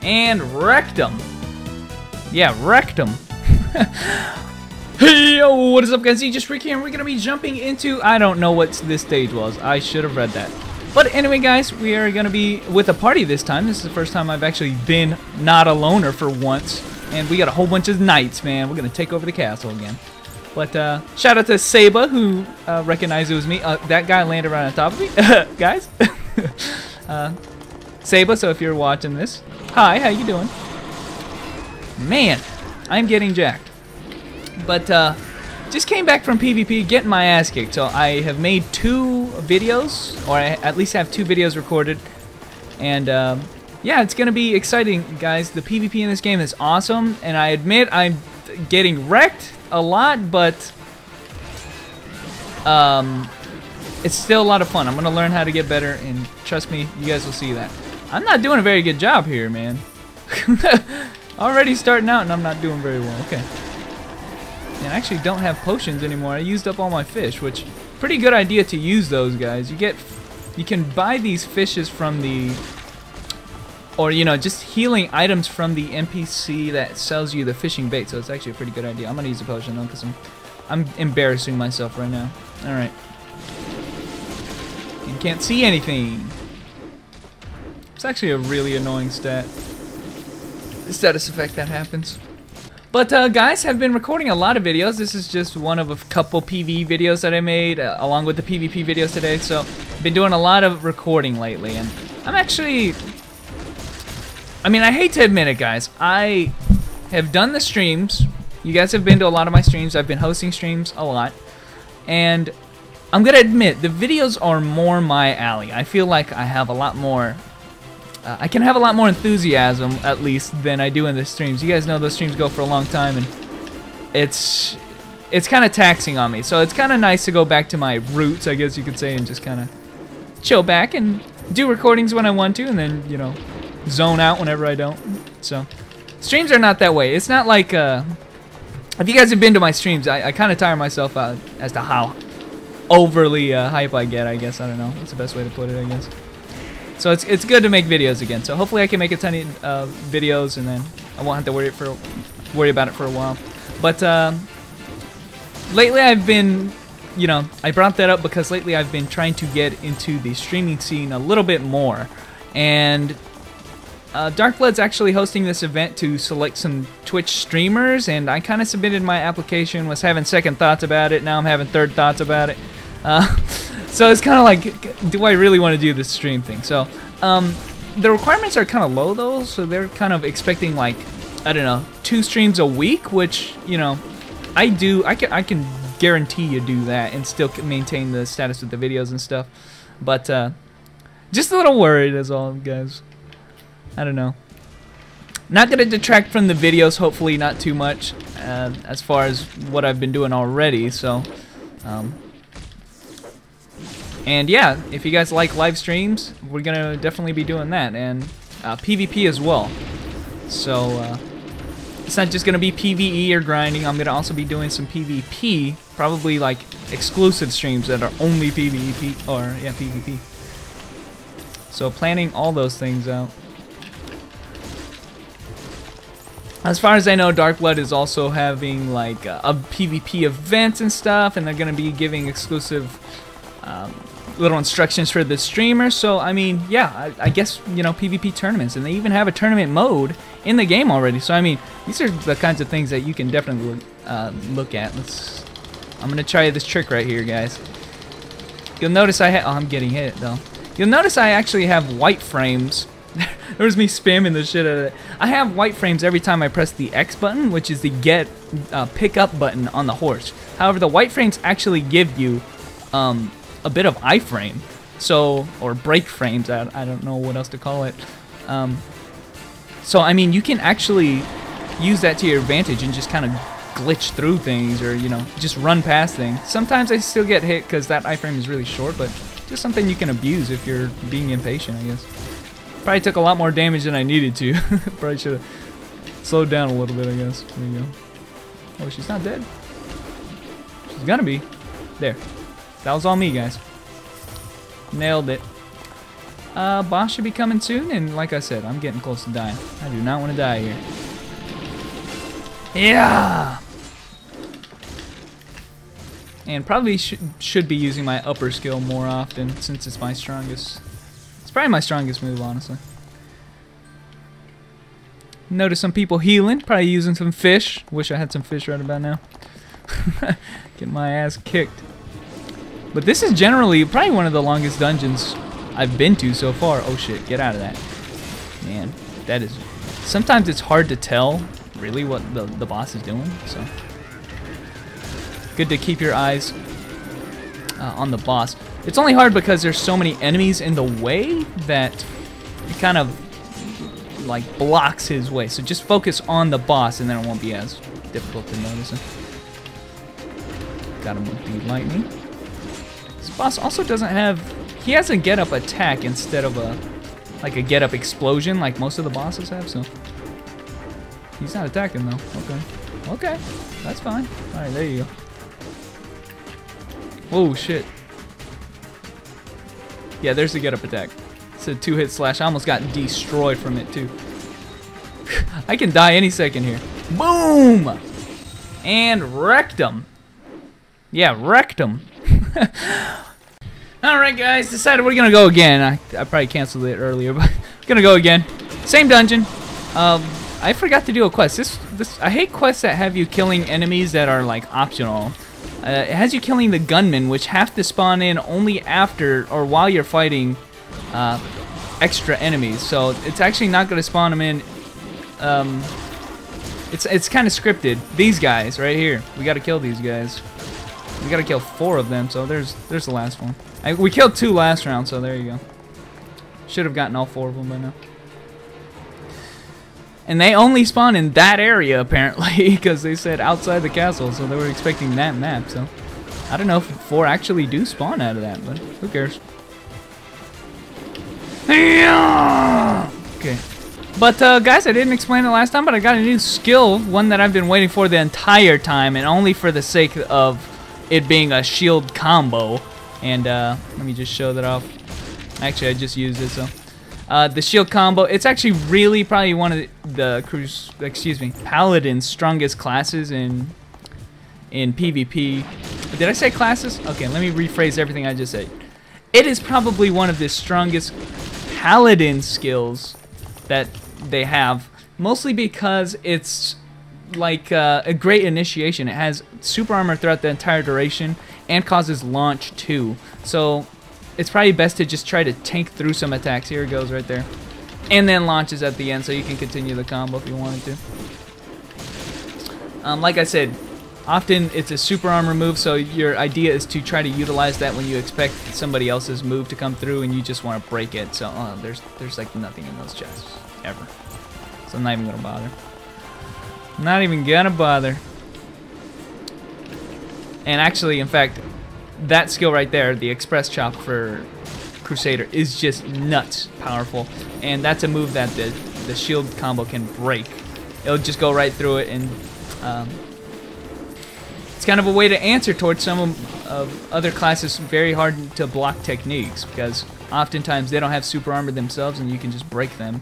and wrecked him. Yeah, wrecked him. Hey, yo, what is up, guys? Just Rick here, and we're going to be jumping into, I don't know what this stage was. I should have read that. But anyway, guys, we are going to be with a party this time. This is the first time I've actually been not a loner for once. And we got a whole bunch of knights, man. We're going to take over the castle again. But shout out to Saba, who recognized it was me. That guy landed right on top of me. Guys. Saba, so if you're watching this, hi, how you doing? Man, I'm getting jacked. But just came back from PvP, getting my ass kicked. So I have made 2 videos, or I at least have 2 videos recorded. And yeah, it's going to be exciting, guys. The PvP in this game is awesome. And I admit I'm getting wrecked a lot, but it's still a lot of fun. I'm going to learn how to get better, and trust me, you guys will see that. I'm not doing a very good job here, man. Already starting out, and I'm not doing very well. Okay. And I actually don't have potions anymore. I used up all my fish, which pretty good idea to use those, guys. You can buy these fishes from the, or you know, just healing items from the NPC that sells you the fishing bait. So it's actually a pretty good idea. I'm gonna use a potion though, because I'm embarrassing myself right now. All right. You can't see anything. It's actually a really annoying status effect that happens. But guys, have been recording a lot of videos. This is just one of a couple PvE videos that I made, along with the PvP videos today. So, I've been doing a lot of recording lately, and I'm actually, I mean, I hate to admit it, guys. I have done the streams. You guys have been to a lot of my streams. I've been hosting streams a lot, and I'm gonna admit the videos are more my alley. I feel like I have a lot more. I can have a lot more enthusiasm, at least, than I do in the streams. You guys know those streams go for a long time, and it's kind of taxing on me. So it's kind of nice to go back to my roots, I guess you could say, and just kind of chill back and do recordings when I want to, and then, you know, zone out whenever I don't. So streams are not that way. It's not like, if you guys have been to my streams, I kind of tire myself out as to how overly hype I get, I guess. I don't know. That's the best way to put it, I guess. So it's good to make videos again. So hopefully I can make a ton of videos, and then I won't have to worry about it for a while. But lately I've been, you know, I brought that up because lately I've been trying to get into the streaming scene a little bit more. And Darkblood's actually hosting this event to select some Twitch streamers, and I kind of submitted my application, was having second thoughts about it. Now I'm having third thoughts about it. So it's kind of like, do I really want to do this stream thing? So the requirements are kind of low though, so they're kind of expecting like, I don't know, 2 streams a week, which, you know, I can guarantee you do that and still maintain the status of the videos and stuff. But just a little worried is all, guys. I don't know. Not gonna detract from the videos, hopefully not too much, as far as what I've been doing already. So. And yeah, if you guys like live streams, we're gonna definitely be doing that, and PvP as well. So it's not just gonna be PvE or grinding. I'm gonna also be doing some PvP, probably like exclusive streams that are only PvP or yeah PvP. So planning all those things out. As far as I know, Darkblood is also having like a PvP events and stuff, and they're gonna be giving exclusive little instructions for the streamers. So I mean, yeah, I guess, you know, PvP tournaments, and they even have a tournament mode in the game already. So I mean, these are the kinds of things that you can definitely look at. I'm gonna try this trick right here, guys. You'll notice oh, I'm getting hit though. You'll notice I actually have white frames. There's me spamming the shit out of it. I have white frames every time I press the X button, which is the pick up button on the horse. However, the white frames actually give you a bit of iframe, so, or break frames, I don't know what else to call it. So I mean, you can actually use that to your advantage and just kind of glitch through things, or, you know, just run past things. Sometimes I still get hit because that iframe is really short, but just something you can abuse if you're being impatient, I guess. Probably took a lot more damage than I needed to. Probably should have slowed down a little bit, I guess. There you go. Oh, she's not dead. She's gonna be. There. That was all me, guys. Nailed it. boss should be coming soon, and like I said, I'm getting close to dying. I do not want to die here. Yeah! And probably should be using my upper skill more often, since it's my strongest. It's probably my strongest move, honestly. Notice some people healing, probably using some fish. Wish I had some fish right about now. Get my ass kicked. But this is generally probably one of the longest dungeons I've been to so far. Oh shit, get out of that. Man, that is... Sometimes it's hard to tell really what the boss is doing, so... Good to keep your eyes on the boss. It's only hard because there's so many enemies in the way that it kind of like blocks his way. So just focus on the boss and then it won't be as difficult to notice him. Got him with the lightning. This boss also doesn't have... He has a get-up attack instead of a get-up explosion like most of the bosses have, so... He's not attacking though. Okay. Okay. That's fine. Alright, there you go. Oh shit. Yeah, there's the get-up attack. It's a 2-hit slash. I almost got destroyed from it too. I can die any second here. Boom! And wrecked him. Yeah, wrecked him. Alright guys, decided we're gonna go again. I probably canceled it earlier, but gonna go again. Same dungeon. I forgot to do a quest. I hate quests that have you killing enemies that are like optional. It has you killing the gunmen, which have to spawn in only after or while you're fighting extra enemies. So it's actually not going to spawn them in. It's kind of scripted. These guys right here, we got to kill these guys. We got to kill 4 of them. So there's the last one. We killed 2 last round, so there you go. Should have gotten all 4 of them by now. And they only spawn in that area, apparently, because they said outside the castle, so they were expecting that map, so... I don't know if 4 actually do spawn out of that, but who cares? Okay. But, guys, I didn't explain it last time, but I got a new skill, one that I've been waiting for the entire time, and only for the sake of it being a shield combo. And, let me just show that off. Actually, I just used it, so... the shield combo, it's actually really probably one of the Paladin's strongest classes in PvP. Did I say classes? Okay, let me rephrase everything I just said. It is probably one of the strongest Paladin skills that they have, mostly because it's like a great initiation. It has super armor throughout the entire duration and causes launch too. So it's probably best to just try to tank through some attacks. Here it goes right there. And then launches at the end, so you can continue the combo if you wanted to. Like I said, often it's a super armor move, so your idea is to try to utilize that when you expect somebody else's move to come through and you just want to break it. So there's like nothing in those chests, ever. So I'm not even going to bother. Not even going to bother. And actually, in fact, that skill right there, the express chop for Crusader, is just nuts powerful, and that's a move that the shield combo can break. It'll just go right through it, and it's kind of a way to answer towards some of other classes' very hard to block techniques, because oftentimes they don't have super armor themselves and you can just break them,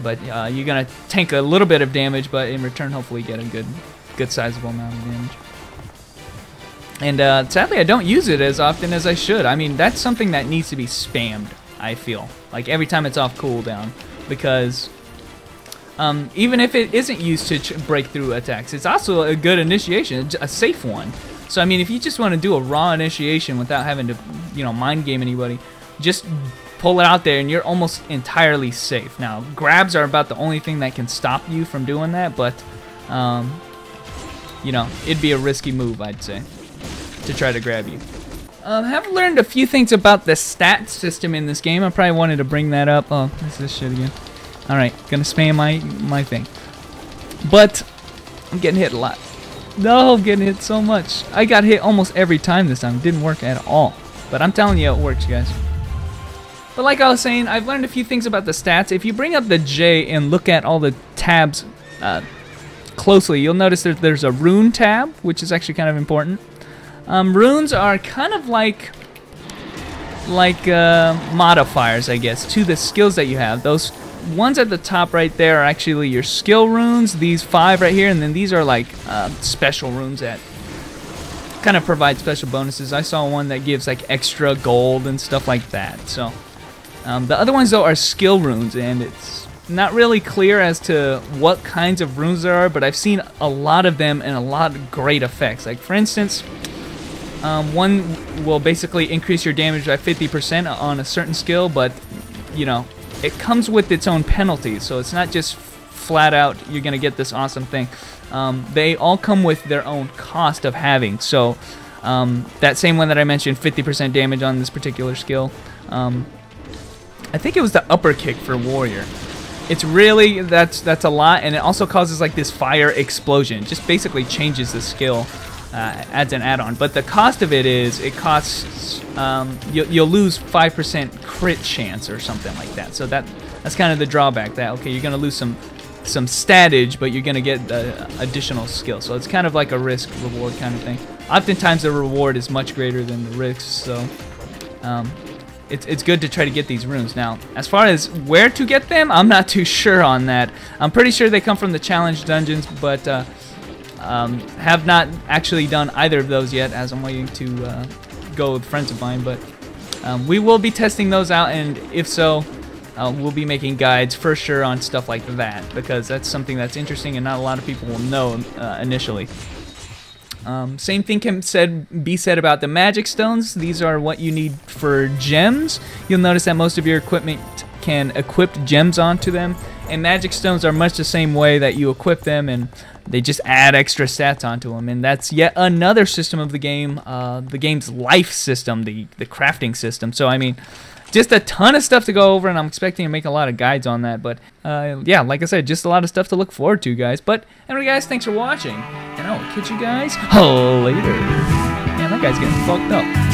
but you're gonna tank a little bit of damage, but in return hopefully get a good sizable amount of damage. And sadly, I don't use it as often as I should. I mean, that's something that needs to be spammed, I feel. Like, every time it's off cooldown. Because even if it isn't used to break through attacks, it's also a good initiation, a safe one. So, I mean, if you just want to do a raw initiation without having to, you know, mind game anybody, just pull it out there and you're almost entirely safe. Now, grabs are about the only thing that can stop you from doing that, but, you know, it'd be a risky move, I'd say, to try to grab you. Have learned a few things about the stat system in this game. I probably wanted to bring that up. Oh, what's this shit again? Alright, gonna spam my thing. But I'm getting hit a lot. No, I'm getting hit so much. I got hit almost every time this time. It didn't work at all. But I'm telling you, it works, guys. But like I was saying, I've learned a few things about the stats. If you bring up the J and look at all the tabs closely, you'll notice that there's a rune tab, which is actually kind of important. Runes are kind of like like modifiers, I guess, to the skills that you have. Those ones at the top right there are actually your skill runes, these 5 right here, and then these are like special runes that kind of provide special bonuses. I saw one that gives like extra gold and stuff like that. So the other ones though are skill runes, and it's not really clear as to what kinds of runes there are, but I've seen a lot of them and a lot of great effects. Like for instance, one will basically increase your damage by 50% on a certain skill, but you know, it comes with its own penalties, so it's not just flat out you're gonna get this awesome thing. They all come with their own cost of having. So that same one that I mentioned, 50% damage on this particular skill, I think it was the upper kick for warrior. It's really, that's a lot, and it also causes like this fire explosion. It just basically changes the skill, adds an add-on. But the cost of it is, it costs, you'll lose 5% crit chance or something like that. So that's kind of the drawback. That okay, you're gonna lose some statage, but you're gonna get additional skill. So it's kind of like a risk reward kind of thing. Oftentimes the reward is much greater than the risk. So it's good to try to get these runes. Now, as far as where to get them, I'm not too sure on that. I'm pretty sure they come from the challenge dungeons, but have not actually done either of those yet, as I'm waiting to go with friends of mine. But we will be testing those out, and if so, we'll be making guides for sure on stuff like that, because that's something that's interesting and not a lot of people will know initially. Same thing can be said about the magic stones. These are what you need for gems. You'll notice that most of your equipment can equip gems onto them, and magic stones are much the same way, that you equip them and they just add extra stats onto them. And that's yet another system of the game, the game's life system, the crafting system. So I mean, just a ton of stuff to go over, and I'm expecting to make a lot of guides on that. But yeah, like I said, just a lot of stuff to look forward to, guys. But anyway, guys, thanks for watching, and I will catch you guys later. Man, that guy's getting fucked up.